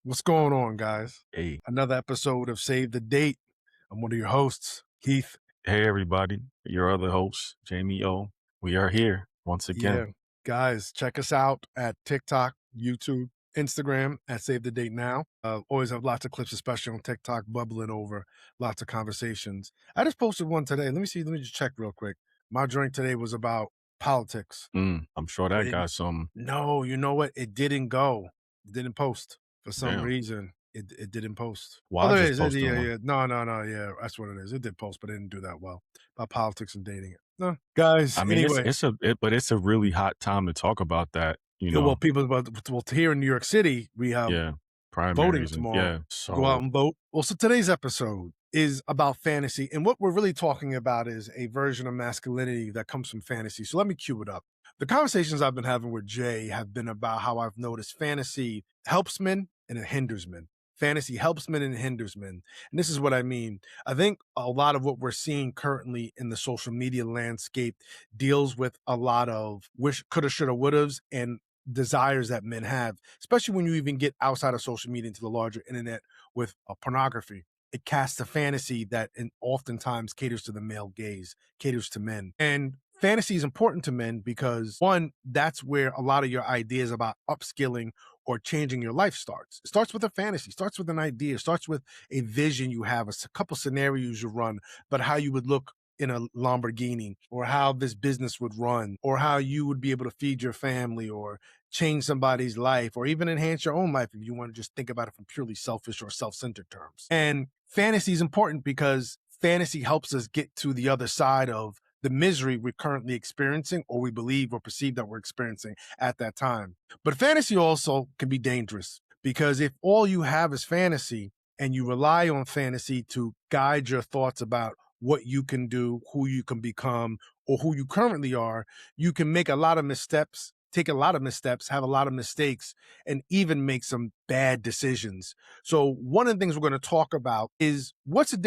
What's going on, guys? Hey, Another episode of Save the Date. I'm one of your hosts, Heath. hey, everybody. Your other host, Jamie O. We are here once Yeah, again. guys, check us out at TikTok, YouTube, Instagram at Save the Date Now. Always have lots of clips, especially on TikTok, bubbling over lots of conversations. I just posted one today. Let me see. Let me just check real quick. My drink today was about politics. I'm sure that It, got some no, you know what? It didn't go. It didn't post for some damn. reason. It didn't post. Well, Oh, I there it just is. posted Yeah, one. yeah. No, no, no. Yeah, that's what it is. It did post, but it didn't do that well about politics and dating it. No, guys. I mean, Anyway, but it's a really hot time to talk about that, yeah, well, well, here in New York City, we have Yeah, voting primaries and tomorrow. yeah. Go out So, and vote. Well, so today's episode is about fantasy, and what we're really talking about is a version of masculinity that comes from fantasy. So let me cue it up. The conversations I've been having with Jay have been about how I've noticed fantasy helps men and it hinders men. Fantasy helps men and it hinders men. And this is what I mean. I think a lot of what we're seeing currently in the social media landscape deals with a lot of wish, coulda, shoulda, wouldas, and desires that men have, especially when you even get outside of social media into the larger internet with pornography. It casts a fantasy that and oftentimes caters to the male gaze, caters to men. And fantasy is important to men because one, that's where a lot of your ideas about upskilling or changing your life starts. It starts with a fantasy, starts with an idea, starts with a vision you have, a couple scenarios you run, but how you would look in a Lamborghini, or how this business would run, or how you would be able to feed your family, or change somebody's life, or even enhance your own life if you want to just think about it from purely selfish or self-centered terms. And fantasy is important because fantasy helps us get to the other side of the misery we're currently experiencing, or we believe or perceive that we're experiencing at that time. But fantasy also can be dangerous because if all you have is fantasy and you rely on fantasy to guide your thoughts about what you can do, who you can become, or who you currently are, you can make a lot of missteps, take a lot of missteps, have a lot of mistakes, and even make some bad decisions. So one of the things we're going to talk about is what's the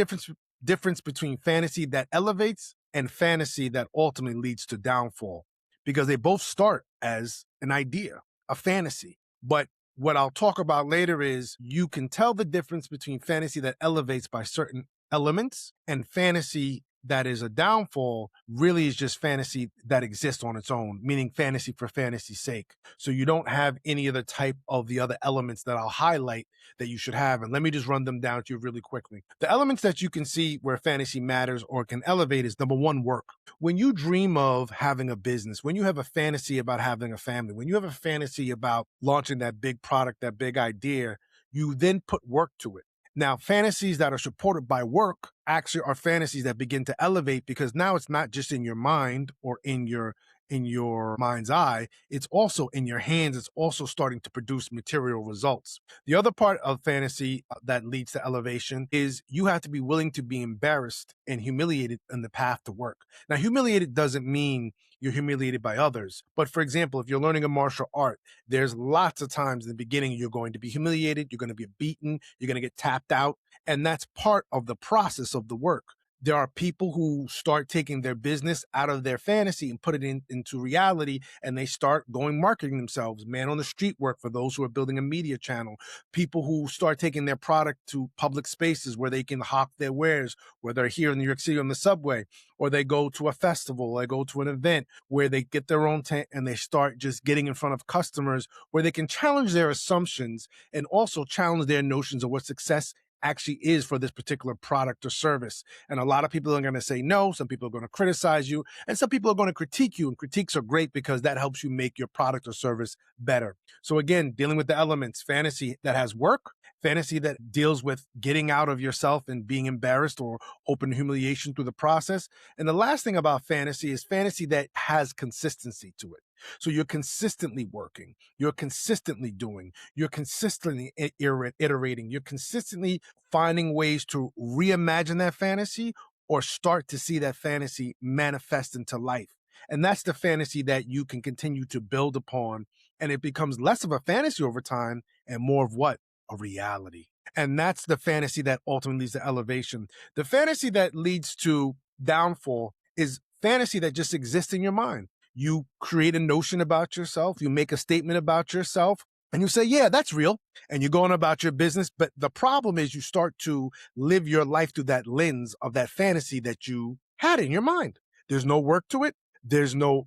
difference between fantasy that elevates and fantasy that ultimately leads to downfall, because they both start as an idea, a fantasy. But what I'll talk about later is you can tell the difference between fantasy that elevates by certain elements and fantasy that is a downfall really is just fantasy that exists on its own, meaning fantasy for fantasy's sake. So you don't have any other type of the other elements that I'll highlight that you should have. And let me just run them down to you really quickly. The elements that you can see where fantasy matters or can elevate is number one, work. When you dream of having a business, when you have a fantasy about having a family, when you have a fantasy about launching that big product, that big idea, you then put work to it. Now, fantasies that are supported by work actually are fantasies that begin to elevate because now it's not just in your mind or in your mind's eye, it's also in your hands. It's also starting to produce material results. The other part of fantasy that leads to elevation is you have to be willing to be embarrassed and humiliated in the path to work. Now, humiliated doesn't mean you're humiliated by others. But for example, if you're learning a martial art, there's lots of times in the beginning you're going to be humiliated, you're going to be beaten, you're going to get tapped out. And that's part of the process of the work. There are people who start taking their business out of their fantasy and put it into reality, and they start going marketing themselves. Man on the street work for those who are building a media channel. People who start taking their product to public spaces where they can hawk their wares, whether they're here in New York City on the subway, or they go to a festival, or they go to an event where they get their own tent and they start just getting in front of customers where they can challenge their assumptions and also challenge their notions of what success actually is for this particular product or service. And a lot of people are going to say no, some people are going to criticize you, and some people are going to critique you. And critiques are great because that helps you make your product or service better. So again, dealing with the elements, fantasy that has work, fantasy that deals with getting out of yourself and being embarrassed or open humiliation through the process. And the last thing about fantasy is fantasy that has consistency to it. So you're consistently working, you're consistently doing, you're consistently iterating, you're consistently finding ways to reimagine that fantasy or start to see that fantasy manifest into life. And that's the fantasy that you can continue to build upon. And it becomes less of a fantasy over time and more of what? A reality. And that's the fantasy that ultimately leads to elevation. The fantasy that leads to downfall is fantasy that just exists in your mind. You create a notion about yourself, you make a statement about yourself, And you say, yeah, that's real. And you're going about your business. But the problem is you start to live your life through that lens of that fantasy that you had in your mind. There's no work to it. There's no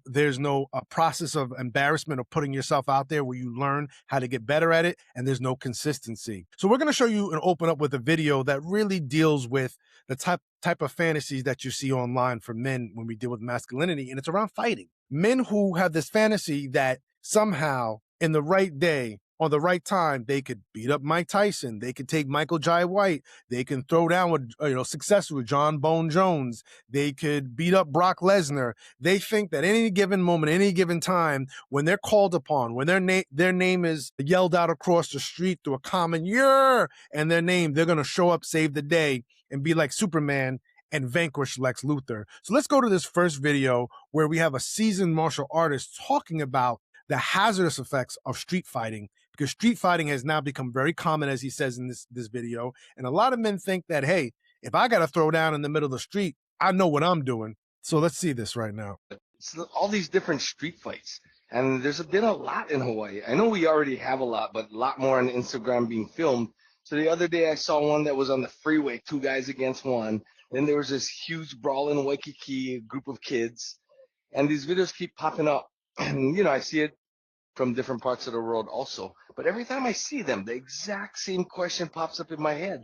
process of embarrassment of putting yourself out there where you learn how to get better at it, and there's no consistency. So we're going to show you and open up with a video that really deals with the type of fantasies that you see online for men when we deal with masculinity, and it's around fighting. Men who have this fantasy that somehow in the right day, on the right time, they could beat up Mike Tyson. They could take Michael Jai White. They can throw down with, success with John Bone Jones. They could beat up Brock Lesnar. They think that any given moment, any given time, when they're called upon, when their name is yelled out across the street through a common "yeah" and their name, they're going to show up, save the day, and be like Superman and vanquish Lex Luthor. So let's go to this first video where we have a seasoned martial artist talking about the hazardous effects of street fighting, because street fighting has now become very common, as he says in this video. And a lot of men think that, hey, if I got to throw down in the middle of the street, I know what I'm doing. So let's see this right now. It's all these different street fights, and there's been a lot in Hawaii. I know we already have a lot, but a lot more on Instagram being filmed. So the other day I saw one that was on the freeway, two guys against one. Then there was this huge brawl in Waikiki, a group of kids, and these videos keep popping up. And I see it from different parts of the world also. But every time I see them, the exact same question pops up in my head.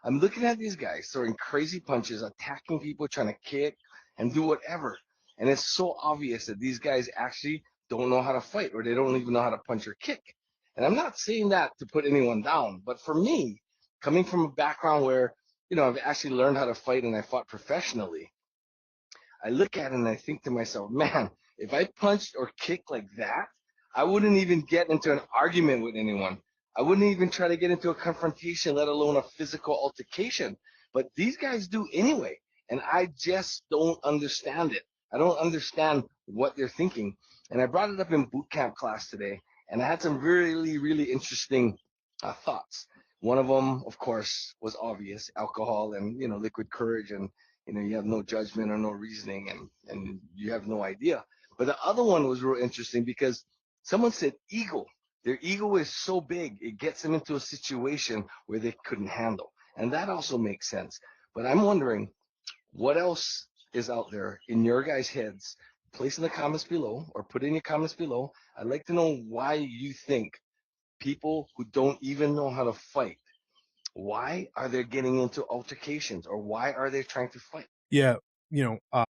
I'm looking at these guys throwing crazy punches, attacking people, trying to kick and do whatever. And it's so obvious that these guys actually don't know how to fight, or they don't even know how to punch or kick. And I'm not saying that to put anyone down, but for me, coming from a background where, I've actually learned how to fight and I fought professionally, I look at it and I think to myself, man, if I punched or kicked like that, I wouldn't even get into an argument with anyone. I wouldn't even try to get into a confrontation, let alone a physical altercation. But these guys do anyway. And I just don't understand it. I don't understand what they're thinking. And I brought it up in boot camp class today. And I had some really, really interesting thoughts. One of them, of course, was obvious: alcohol and, liquid courage. And, you have no judgment or no reasoning, and you have no idea. But the other one was real interesting because someone said ego. Their ego is so big, it gets them into a situation where they couldn't handle. And that also makes sense. But I'm wondering what else is out there in your guys' heads. Place in the comments below, or put in your comments below. I'd like to know why you think people who don't even know how to fight, why are they getting into altercations, or why are they trying to fight? Yeah,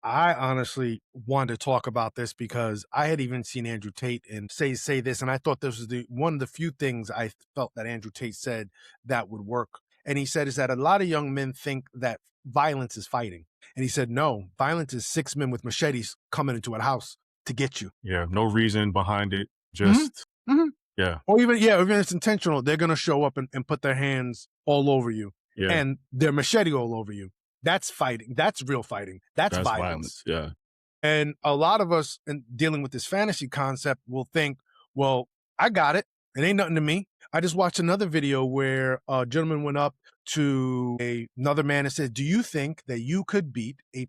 I honestly wanted to talk about this because I had even seen Andrew Tate and say this, and I thought this was one of the few things I felt that Andrew Tate said that would work. And he said is that a lot of young men think that violence is fighting, and he said no, violence is 6 men with machetes coming into a house to get you. Yeah, no reason behind it. Just Mhm. yeah, Or even it's intentional. They're gonna show up and put their hands all over you yeah. and their machete all over you. That's fighting. That's real fighting. That's That's violence. violence. Yeah, And a lot of us in dealing with this fantasy concept will think, well, I got it. It ain't nothing to me. I just watched another video where a gentleman went up to another man and said, do you think that you could beat a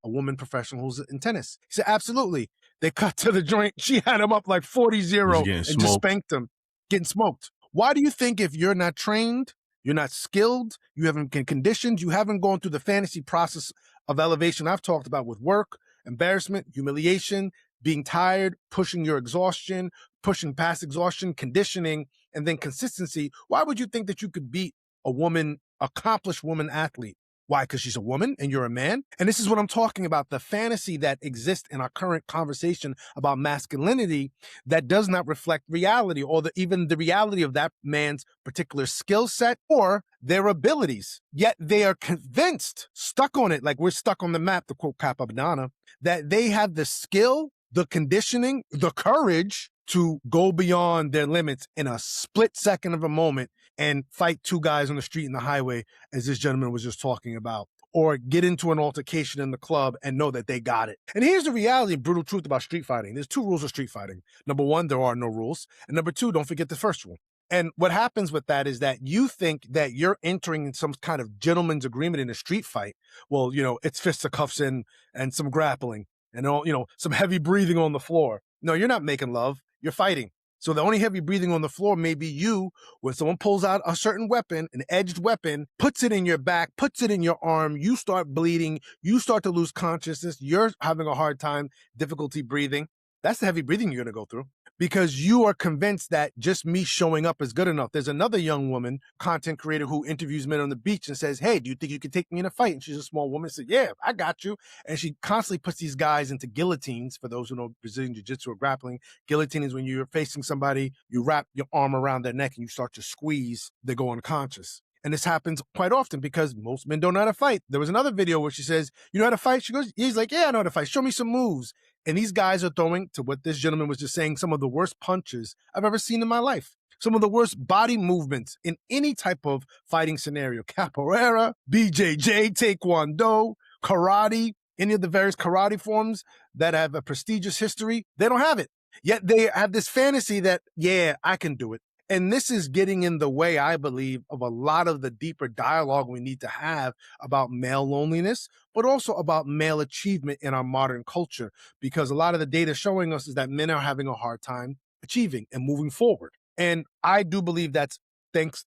woman professional who's in tennis? He said, absolutely. They cut to the joint. She had him up like 40-0 just getting and just smoked. spanked him, getting smoked. Why do you think if you're not trained, you're not skilled, you haven't been conditioned, you haven't gone through the fantasy process of elevation I've talked about with work, embarrassment, humiliation, being tired, pushing your exhaustion, pushing past exhaustion, conditioning, and then consistency, why would you think that you could beat a woman, accomplished woman athlete? Why? Because she's a woman and you're a man? And this is what I'm talking about, the fantasy that exists in our current conversation about masculinity that does not reflect reality, or even the reality of that man's particular skill set or their abilities. Yet they are convinced, stuck on it, like we're stuck on the map, to quote Capodanno, that they have the skill, the conditioning, the courage to go beyond their limits in a split second of a moment and fight two guys on the street in the highway, as this gentleman was just talking about, or get into an altercation in the club and know that they got it. And here's the reality and brutal truth about street fighting. There's 2 rules of street fighting. Number 1, there are no rules. And number 2, don't forget the first rule. And what happens with that is that you think that you're entering in some kind of gentleman's agreement in a street fight. Well, it's fisticuffs and some grappling and all, some heavy breathing on the floor. No, you're not making love. You're fighting. So the only heavy breathing on the floor may be you when someone pulls out a certain weapon, an edged weapon, puts it in your back, puts it in your arm, you start bleeding, you start to lose consciousness, you're having a hard time, difficulty breathing. That's the heavy breathing you're going to go through because you are convinced that just me showing up is good enough. There's another young woman, content creator, who interviews men on the beach and says, hey, do you think you could take me in a fight? And she's a small woman. Said, yeah, I got you. And she constantly puts these guys into guillotines. For those who know Brazilian jiu-jitsu or grappling, guillotine is when you're facing somebody, you wrap your arm around their neck and you start to squeeze, they go unconscious. And this happens quite often because most men don't know how to fight. There was another video where she says, you know how to fight? She goes, he's like, yeah, I know how to fight. Show me some moves. And these guys are throwing, to what this gentleman was just saying, some of the worst punches I've ever seen in my life. Some of the worst body movements in any type of fighting scenario. Capoeira, BJJ, Taekwondo, karate, any of the various karate forms that have a prestigious history, they don't have it. Yet they have this fantasy that, yeah, I can do it. And this is getting in the way, I believe, of a lot of the deeper dialogue we need to have about male loneliness, but also about male achievement in our modern culture, because a lot of the data showing us is that men are having a hard time achieving and moving forward. And I do believe that's thanks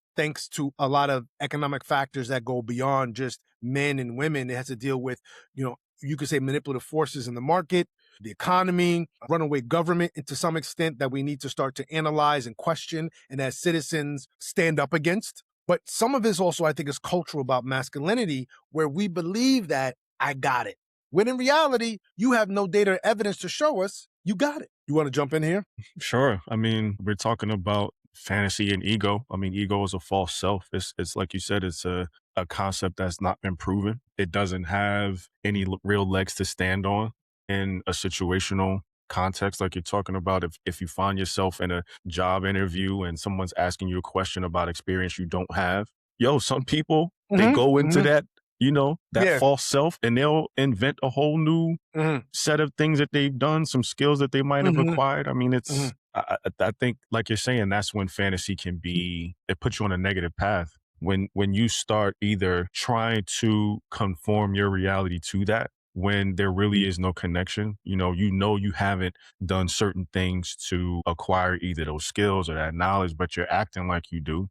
to a lot of economic factors that go beyond just men and women. It has to deal with, you could say manipulative forces in the market, the economy, runaway government, and to some extent that we need to start to analyze and question and as citizens stand up against. But some of this also, I think, is cultural about masculinity, where we believe that I got it. When in reality, you have no data or evidence to show us you got it. You want to jump in here? Sure. I mean, we're talking about fantasy and ego. I mean, ego is a false self. It's like you said, it's a concept that's not been proven. It doesn't have any real legs to stand on in a situational context like you're talking about. If you find yourself in a job interview and someone's asking you a question about experience you don't have, some people, they go into that, that false self, and they'll invent a whole new set of things that they've done, some skills that they might have acquired. I mean, it's, I think, like you're saying, that's when fantasy can be, it puts you on a negative path. When you start either trying to conform your reality to that, when there really is no connection, you haven't done certain things to acquire either those skills or that knowledge, but you're acting like you do.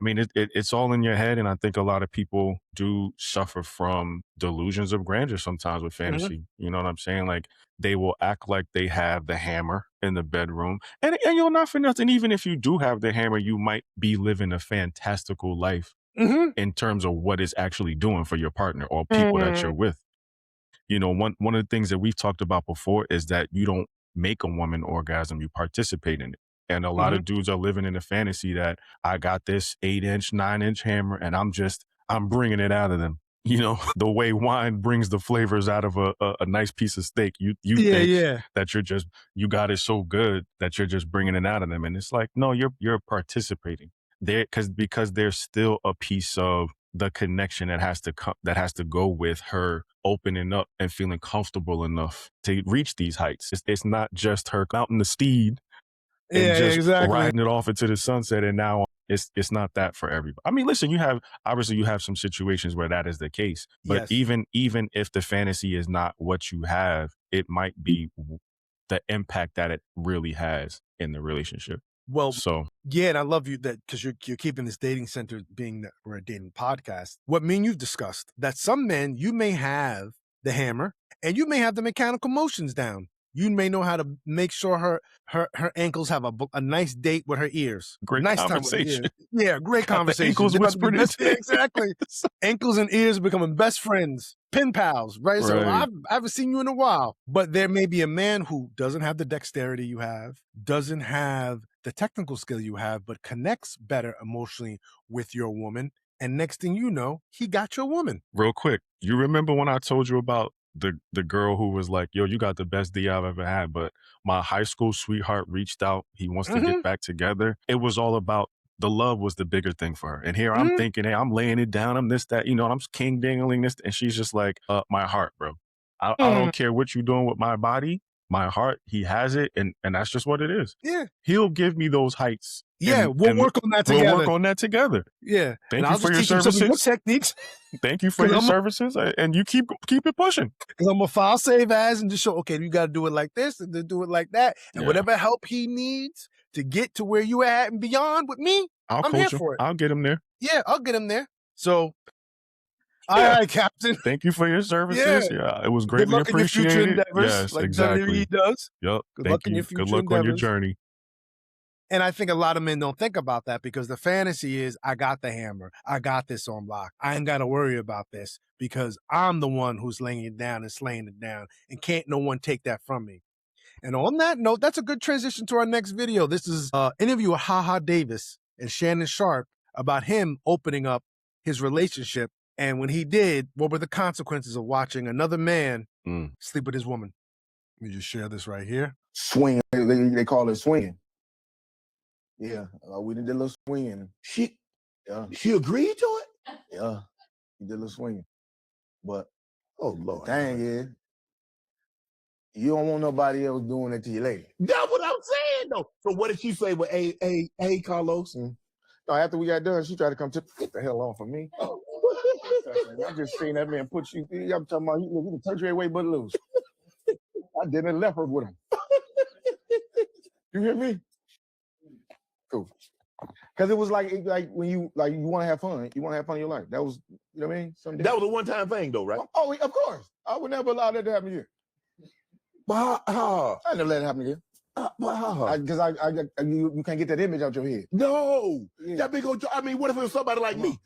I mean, it's all in your head. And I think a lot of people do suffer from delusions of grandeur sometimes with fantasy. You know what I'm saying? Like, they will act like they have the hammer in the bedroom. And you're not for nothing. Even if you do have the hammer, you might be living a fantastical life in terms of what it's actually doing for your partner or people that you're with. One of the things that we've talked about before is that you don't make a woman orgasm, you participate in it. And a lot of dudes are living in a fantasy that I got this 8-inch, 9-inch hammer and I'm bringing it out of them. The way wine brings the flavors out of a nice piece of steak. You think that you got it so good that you're just bringing it out of them. And it's like, no, you're participating there because there's still a piece of the connection that has to go with her opening up and feeling comfortable enough to reach these heights. It's not just her mounting the steed and riding it off into the sunset. And now it's not that for everybody. I mean, listen, you have some situations where that is the case, but even if the fantasy is not what you have, it might be the impact that it really has in the relationship. Well, and I love you that because you're keeping this dating center being that we're a dating podcast. What me and you've discussed, that some men, you may have the hammer and you may have the mechanical motions down. You may know how to make sure her ankles have a nice date with her ears. Great nice conversation. Time with yeah, great conversation. Ankles whispered exactly. Ankles and ears are becoming best friends, pen pals, right? So I haven't seen you in a while. But there may be a man who doesn't have the dexterity you have, doesn't have the technical skill you have, but connects better emotionally with your woman. And next thing you know, he got your woman. Real quick, you remember when I told you about the girl who was like, yo, you got the best D I've ever had, but my high school sweetheart reached out. He wants to get back together. It was all about the love was the bigger thing for her. And here I'm thinking, hey, I'm laying it down. I'm this, that, I'm king dangling this. And she's just like, my heart, bro. I don't care what you're doing with my body. My heart, he has it. And that's just what it is. Yeah. He'll give me those heights. Yeah, we'll work on that together. We'll work on that together. Yeah. Thank you for your services. Techniques. Thank you for your services. And you keep it pushing. Because I'm going to file save as and just show, okay, you got to do it like this and then do it like that. And whatever help he needs, to get to where you at and beyond with me, I'm here coach him. for it. I'll get him there. Yeah, I'll get him there. So, all right, Captain. Thank you for your services. Yeah, it was Good greatly luck in your future appreciated. endeavors, Yes, like exactly. WWE does. Yep. Good Thank luck in you. your future Good luck on your endeavors. journey. And I think a lot of men don't think about that because the fantasy is, I got the hammer. I got this on lock. I ain't got to worry about this because I'm the one who's laying it down and slaying it down, and can't no one take that from me. And on that note, that's a good transition to our next video. This is an interview with Ha Ha Davis and Shannon Sharp about him opening up his relationship. And when he did, what were the consequences of watching another man sleep with his woman? Let me just share this right here. Swing. They call it swinging. Yeah, we did a little swinging. She agreed to it? Yeah, we did a little swinging. But oh Lord, the thing is, you don't want nobody else doing it to your lady. That's what I'm saying, though. So what did she say? Well, hey, Carlos. No, after we got done, she tried to come to get the hell off of me. Oh. I just seen that man put you. I'm talking about you can touch your way but lose. I didn't left her with him. You hear me? Cool. Because it was like when you want to have fun, you want to have fun in your life. That was, you know what I mean? Something that was a one-time thing, though, right? Oh, of course. I would never allow that to happen here. But how? I never let it happen again. But how? Because you can't get that image out your head. No. Yeah. That big old, I mean, what if it was somebody like me?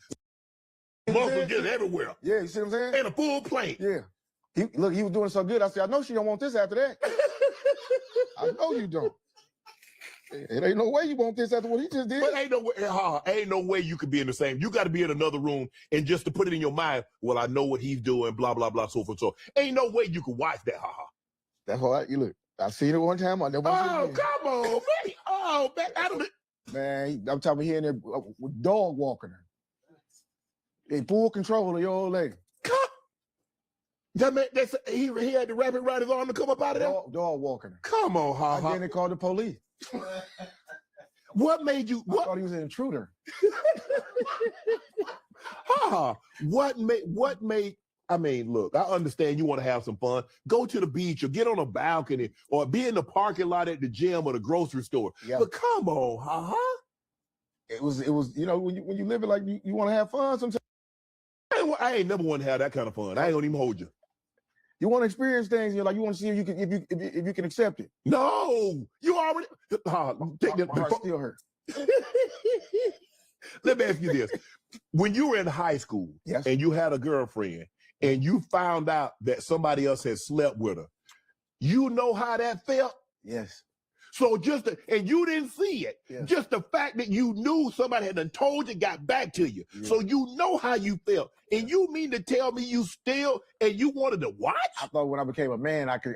Muscles just everywhere. Yeah, you see what I'm saying? And a full plate. Yeah. He was doing so good. I said, I know she don't want this after that. I know you don't. It ain't no way you want this after what he just did. But ain't no way you could be in the same. You got to be in another room and just to put it in your mind, well, I know what he's doing, blah, blah, blah, so forth. So ain't no way you could watch that, That's all right. You look. I seen it one time. I never seen it again. Come on, man. Oh, man. Man, I'm talking here and there with dog walking her. In full control of your old lady. That man, he had to wrap it around his arm to come up out of there? Dog walking her. Come on, I then they called the police. What made you? I thought he was an intruder. What made? I mean, look, I understand you want to have some fun. Go to the beach or get on a balcony or be in the parking lot at the gym or the grocery store. Yeah. But come on, It was, you know, when you live it like you want to have fun sometimes. I ain't never want to have that kind of fun. I ain't gonna even hold you. You want to experience things, and you're like, you want to see if you can accept it. No, you already. Take that. My heart still hurt. Let me ask you this: when you were in high school, yes, and you had a girlfriend, and you found out that somebody else had slept with her, you know how that felt? Yes. So and you didn't see it. Yes. Just the fact that you knew somebody had done told you got back to you. Yes. So you know how you felt. And you mean to tell me you still, and you wanted to watch? I thought when I became a man, I could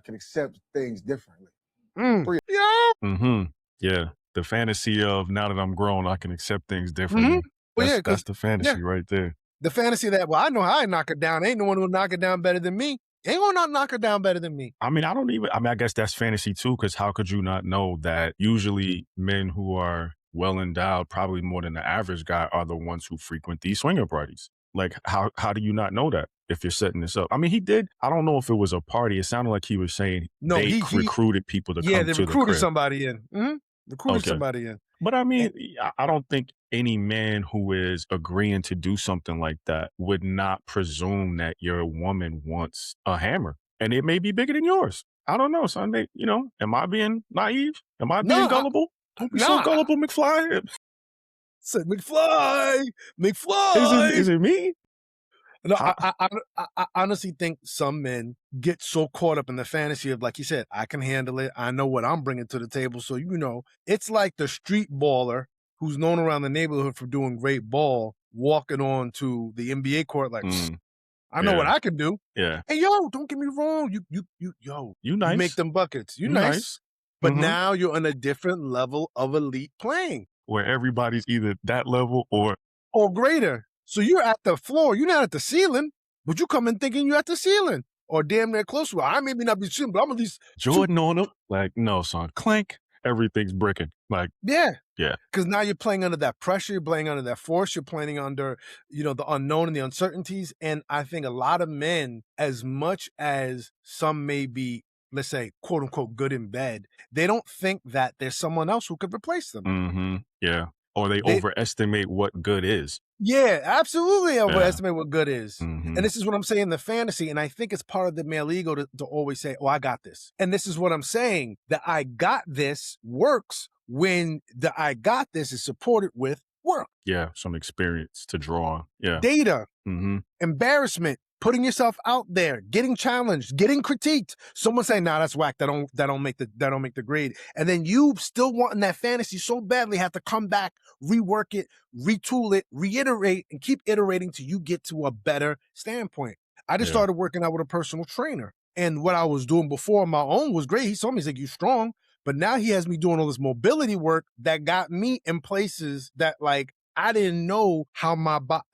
accept things differently. Yeah. Mm-hmm. Yeah. The fantasy of now that I'm grown, I can accept things differently. Well, that's the fantasy right there. The fantasy that, well, I know how I knock it down. Ain't no one who'll knock it down better than me. Ain't gonna knock her down better than me. I mean, I guess that's fantasy too, because how could you not know that usually men who are well endowed, probably more than the average guy, are the ones who frequent these swinger parties? Like, how do you not know that if you're setting this up? I mean, he did. I don't know if it was a party. It sounded like he was saying they recruited people to come to the crib. Yeah, they recruited somebody in. Recruited somebody in. But I mean, I don't think any man who is agreeing to do something like that would not presume that your woman wants a hammer. And it may be bigger than yours. I don't know, son. Am I being naive? Am I being gullible? Don't be so gullible, McFly. Said McFly. Is it me? No, I honestly think some men get so caught up in the fantasy of, like you said, I can handle it. I know what I'm bringing to the table. So, it's like the street baller who's known around the neighborhood for doing great ball, walking on to the NBA court like, I know what I can do. Yeah. And don't get me wrong. You nice. You make them buckets. You nice. But now you're on a different level of elite playing. Where everybody's either that level or greater. So you're at the floor. You're not at the ceiling, but you come in thinking you're at the ceiling or damn near close to it. I may not be ceiling, but I'm at least Jordan on them. Like, no, son. Clank. Everything's bricking. Like, yeah. Because now you're playing under that pressure. You're playing under that force. You're playing under, the unknown and the uncertainties. And I think a lot of men, as much as some may be let's say, quote unquote, good in bed, they don't think that there's someone else who could replace them. Mm-hmm. Yeah. Or they overestimate what good is. Yeah, absolutely overestimate what good is. Mm-hmm. And this is what I'm saying, the fantasy. And I think it's part of the male ego to always say, oh, I got this. And this is what I'm saying, that I got this works when the I got this is supported with work. Yeah, some experience to draw on. Yeah. Data, Mm-hmm. embarrassment, putting yourself out there, getting challenged, getting critiqued. Someone saying, "Nah, that's whack. That don't make the grade." And then you still wanting that fantasy so badly have to come back, rework it, retool it, reiterate, and keep iterating till you get to a better standpoint. I just started working out with a personal trainer, and what I was doing before on my own was great. He told me, he's like, "You strong," but now he has me doing all this mobility work that got me in places that like I didn't know how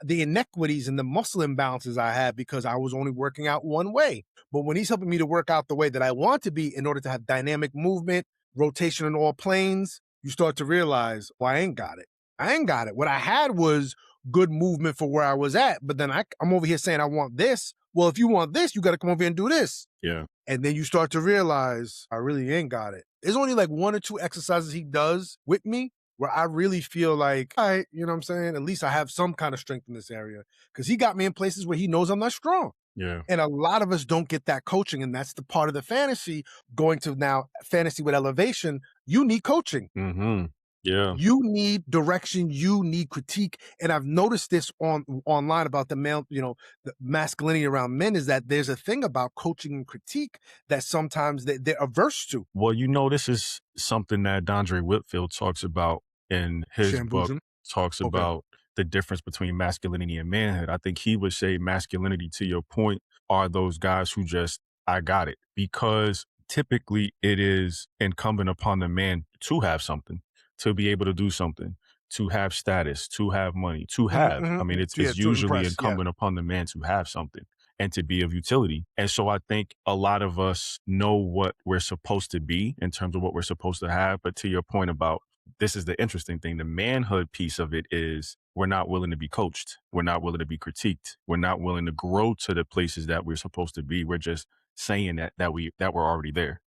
the inequities and the muscle imbalances I had because I was only working out one way. But when he's helping me to work out the way that I want to be in order to have dynamic movement, rotation in all planes, you start to realize, well, I ain't got it. I ain't got it. What I had was good movement for where I was at, but then I'm over here saying I want this. Well, if you want this, you got to come over here and do this. Yeah. And then you start to realize I really ain't got it. There's only like 1 or 2 exercises he does with me where I really feel like, all right, you know what I'm saying? At least I have some kind of strength in this area. Because he got me in places where he knows I'm not strong. Yeah. And a lot of us don't get that coaching. And that's the part of the fantasy. Going to now fantasy with elevation, you need coaching. Mm-hmm. Yeah. You need direction, you need critique. And I've noticed this online about the male, the masculinity around men, is that there's a thing about coaching and critique that sometimes they're averse to. Well, this is something that Dondre Whitfield talks about in his book, talks about the difference between masculinity and manhood. I think he would say masculinity, to your point, are those guys who just, I got it. Because typically it is incumbent upon the man to have something, to be able to do something, to have status, to have money, to have. I mean, it's usually incumbent upon the man to have something and to be of utility. And so I think a lot of us know what we're supposed to be in terms of what we're supposed to have. But to your point about, this is the interesting thing, the manhood piece of it is we're not willing to be coached. We're not willing to be critiqued. We're not willing to grow to the places that we're supposed to be. We're just saying that we're already there.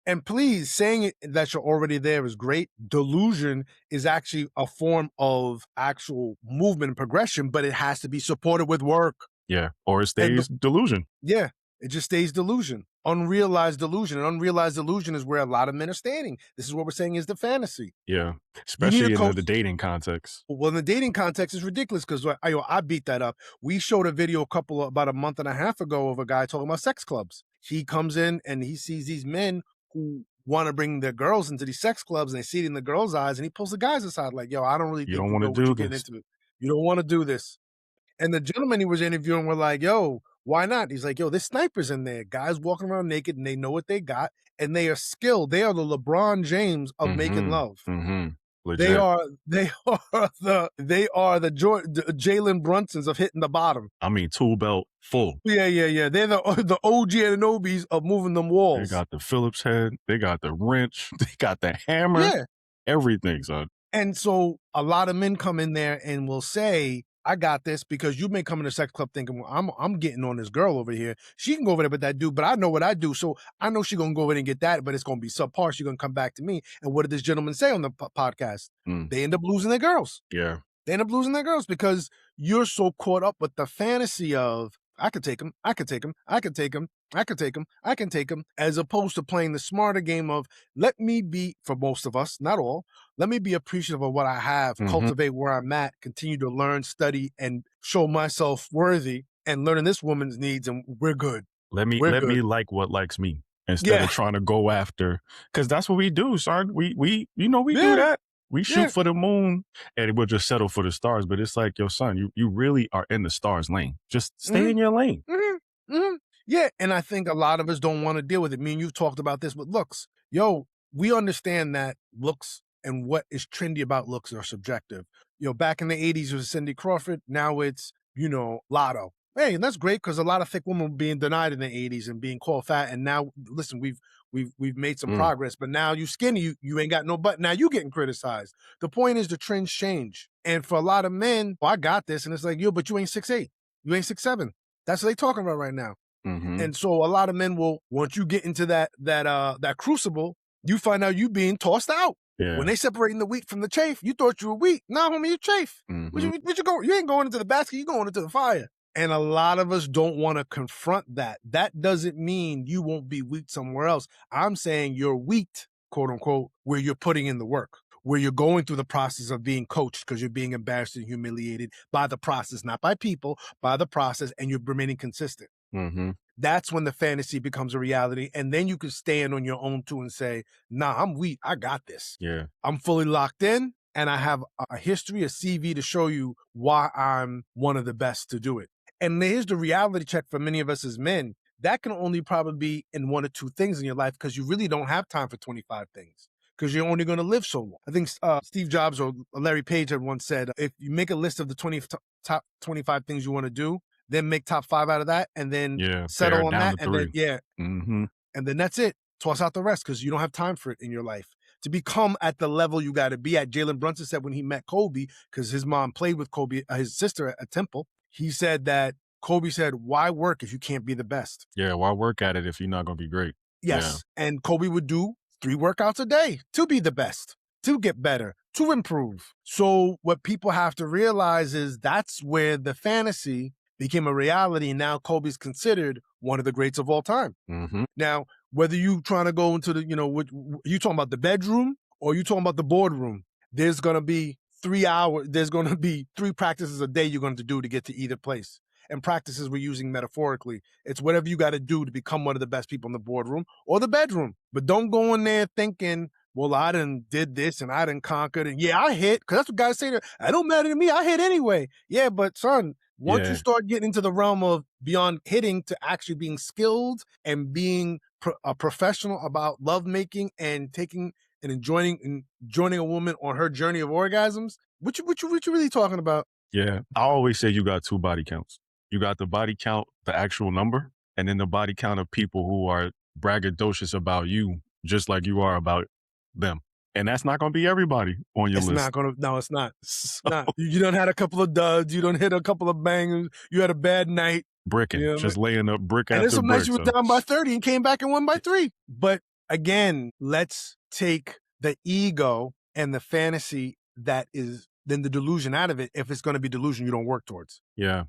And please, saying it, that you're already there is great. Delusion is actually a form of actual movement and progression, but it has to be supported with work. Yeah, or it stays delusion. Yeah, it just stays delusion. Unrealized delusion. And unrealized delusion is where a lot of men are standing. This is what we're saying is the fantasy. Yeah, especially in the dating context. Well, in the dating context, it's ridiculous because I beat that up. We showed a video about a month and a half ago of a guy talking about sex clubs. He comes in and he sees these men who want to bring their girls into these sex clubs, and they see it in the girls' eyes, and he pulls the guys aside like, yo, I don't really think you know what you're getting into. You don't want to do this. And the gentleman he was interviewing were like, yo, why not? He's like, yo, there's snipers in there. Guys walking around naked and they know what they got and they are skilled. They are the LeBron James of making love. They are the Jalen Brunsons of hitting the bottom. I mean, tool belt full. Yeah. They're the OG Ananobis of moving them walls. They got the Phillips head. They got the wrench. They got the hammer. Yeah. Everything, son. And so a lot of men come in there and will say, I got this, because you may come in a sex club thinking, well, I'm getting on this girl over here. She can go over there with that dude, but I know what I do. So I know she's going to go over there and get that, but it's going to be subpar. She's going to come back to me. And what did this gentleman say on the podcast? They end up losing their girls. Yeah. They end up losing their girls because you're so caught up with the fantasy of, I could take him, I could take him, I could take him, I could take him, I can take him, as opposed to playing the smarter game of, let me be, for most of us, not all, let me be appreciative of what I have, cultivate where I'm at, continue to learn, study, and show myself worthy, and learning this woman's needs, and we're good. Let me like what likes me instead of trying to go after, because that's what we do, son. We do that. We shoot for the moon and we'll just settle for the stars. But it's like, yo, son, you really are in the stars lane. Just stay in your lane. Yeah, and I think a lot of us don't want to deal with it. Me and you've talked about this with looks. Yo, we understand that looks and what is trendy about looks are subjective. Back in the 80s, it was Cindy Crawford. Now it's, Lotto. Hey, and that's great because a lot of thick women were being denied in the 80s and being called fat. And now, listen, we've made some progress, but now you skinny, you ain't got no butt. Now you getting criticized. The point is the trends change. And for a lot of men, I got this. And it's like, yo, but you ain't 6'8". You ain't 6'7". That's what they talking about right now. Mm-hmm. And so a lot of men will, once you get into that crucible, you find out you being tossed out. Yeah. When they separating the wheat from the chaff, you thought you were wheat. Nah, homie, you chaff. Mm-hmm. What you go? You ain't going into the basket. You going into the fire. And a lot of us don't want to confront that. That doesn't mean you won't be weak somewhere else. I'm saying you're weak, quote unquote, where you're putting in the work, where you're going through the process of being coached because you're being embarrassed and humiliated by the process, not by people, by the process, and you're remaining consistent. Mm-hmm. That's when the fantasy becomes a reality. And then you can stand on your own too and say, nah, I'm weak. I got this. Yeah. I'm fully locked in and I have a history, a CV to show you why I'm one of the best to do it. And here's the reality check for many of us as men. That can only probably be in one or two things in your life because you really don't have time for 25 things because you're only going to live so long. I think Steve Jobs or Larry Page had once said, if you make a list of the top 25 things you want to do, then make top 5 out of that, and then settle on that, and then and then that's it. Toss out the rest because you don't have time for it in your life. To become at the level you got to be at, Jalen Brunson said when he met Kobe, because his mom played with Kobe, his sister at Temple, he said that Kobe said, "Why work if you can't be the best?" Yeah, why work at it if you're not going to be great? Yes, and Kobe would do 3 workouts a day to be the best, to get better, to improve. So what people have to realize is that's where the fantasy became a reality. Now Kobe's considered one of the greats of all time. Mm-hmm. Now, whether you trying to go into the, you talking about the bedroom or you talking about the boardroom, there's going to be 3 hours, there's going to be 3 practices a day you're going to do to get to either place. And practices we're using metaphorically. It's whatever you got to do to become one of the best people in the boardroom or the bedroom. But don't go in there thinking, well, I done did this and I done conquered and yeah, I hit. Because that's what guys say. It don't matter to me. I hit anyway. Yeah, but son, once you start getting into the realm of beyond hitting to actually being skilled and being a professional about lovemaking and taking and enjoying joining a woman on her journey of orgasms, what you really talking about? Yeah, I always say you got 2 body counts. You got the body count, the actual number, and then the body count of people who are braggadocious about you, just like you are about them. And that's not going to be everybody on your list. No, it's not. Not. You done had a couple of duds. You done hit a couple of bangers. You had a bad night. Bricking, just laying up brick and after brick. And some nights you were down by 30 and came back and won by 3. But again, let's take the ego and the fantasy that is then the delusion out of it. If it's going to be delusion, you don't work towards. Yeah.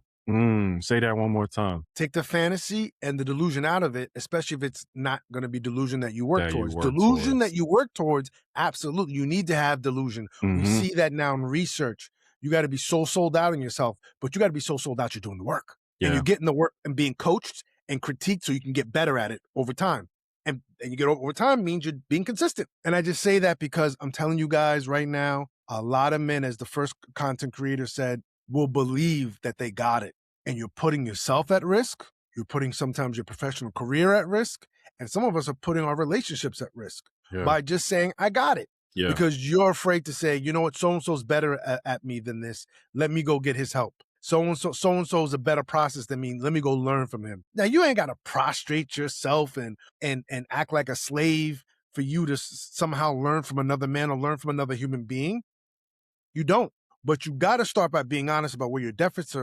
Say that one more time. Take the fantasy and the delusion out of it, especially if it's not going to be delusion that you work towards. That you work towards, absolutely. You need to have delusion. We see that now in research. You got to be so sold out in yourself, but you got to be so sold out you're doing the work. Yeah. And you're getting the work and being coached and critiqued so you can get better at it over time. And you get over time means you're being consistent. And I just say that because I'm telling you guys right now, a lot of men, as the first content creator said, will believe that they got it. And you're putting yourself at risk. You're putting sometimes your professional career at risk. And some of us are putting our relationships at risk by just saying, I got it. Yeah. Because you're afraid to say, you know what, so-and-so's better at me than this. Let me go get his help. So-and-so is a better process than me. Let me go learn from him. Now, you ain't got to prostrate yourself and act like a slave for you to somehow learn from another man or learn from another human being. You don't. But you got to start by being honest about where your deficits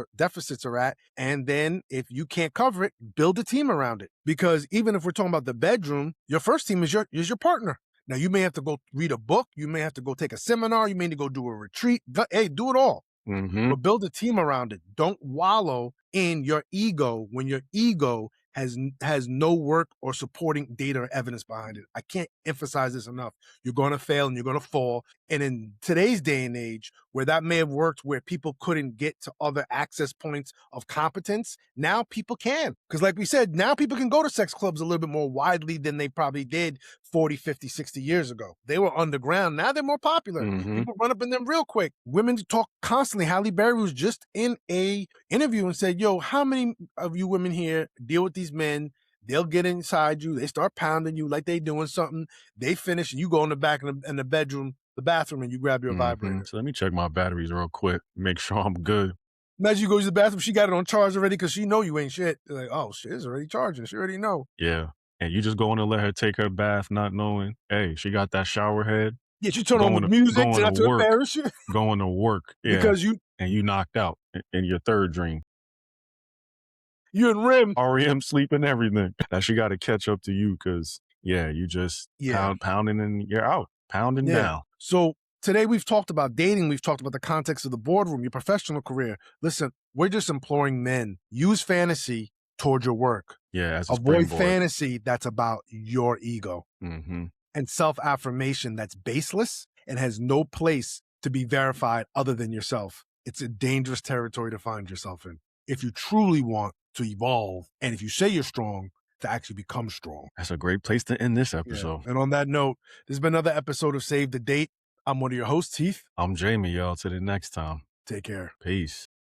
are at. And then if you can't cover it, build a team around it. Because even if we're talking about the bedroom, your first team is your partner. Now, you may have to go read a book. You may have to go take a seminar. You may need to go do a retreat. Hey, do it all. But build a team around it. Don't wallow in your ego when your ego has no work or supporting data or evidence behind it. I can't emphasize this enough. You're going to fail and you're going to fall. And in today's day and age, where that may have worked, where people couldn't get to other access points of competence, now people can. Because like we said, now people can go to sex clubs a little bit more widely than they probably did 40, 50, 60 years ago. They were underground. Now they're more popular. People run up in them real quick. Women talk constantly. Halle Berry was just in a interview and said, yo, how many of you women here deal with these men? They'll get inside you. They start pounding you like they doing something. They finish and you go in the back in the bedroom, the bathroom, and you grab your vibrator. So let me check my batteries real quick. Make sure I'm good. Imagine you go to the bathroom. She got it on charge already because she know you ain't shit. They're like, oh, shit, it's already charging. She already know. Yeah. And you just go in and let her take her bath not knowing, hey, she got that shower head. Yeah, she turn on the music not to embarrass you. Going to work. Yeah. Because you knocked out in your third dream. You and Rim. REM sleep and everything. Now she got to catch up to you because, yeah, you just pounding and you're out, pounding down. So today we've talked about dating. We've talked about the context of the boardroom, your professional career. Listen, we're just imploring men, use fantasy toward your work. Yeah, as a Avoid springboard. fantasy that's about your ego. Mm-hmm. And self-affirmation that's baseless and has no place to be verified other than yourself. It's a dangerous territory to find yourself in. If you truly want to evolve, and if you say you're strong, to actually become strong. That's a great place to end this episode. And on that note, this has been another episode of Save the Date. I'm one of your hosts, Heath. I'm Jamie, y'all. Till the next time. Take care. Peace.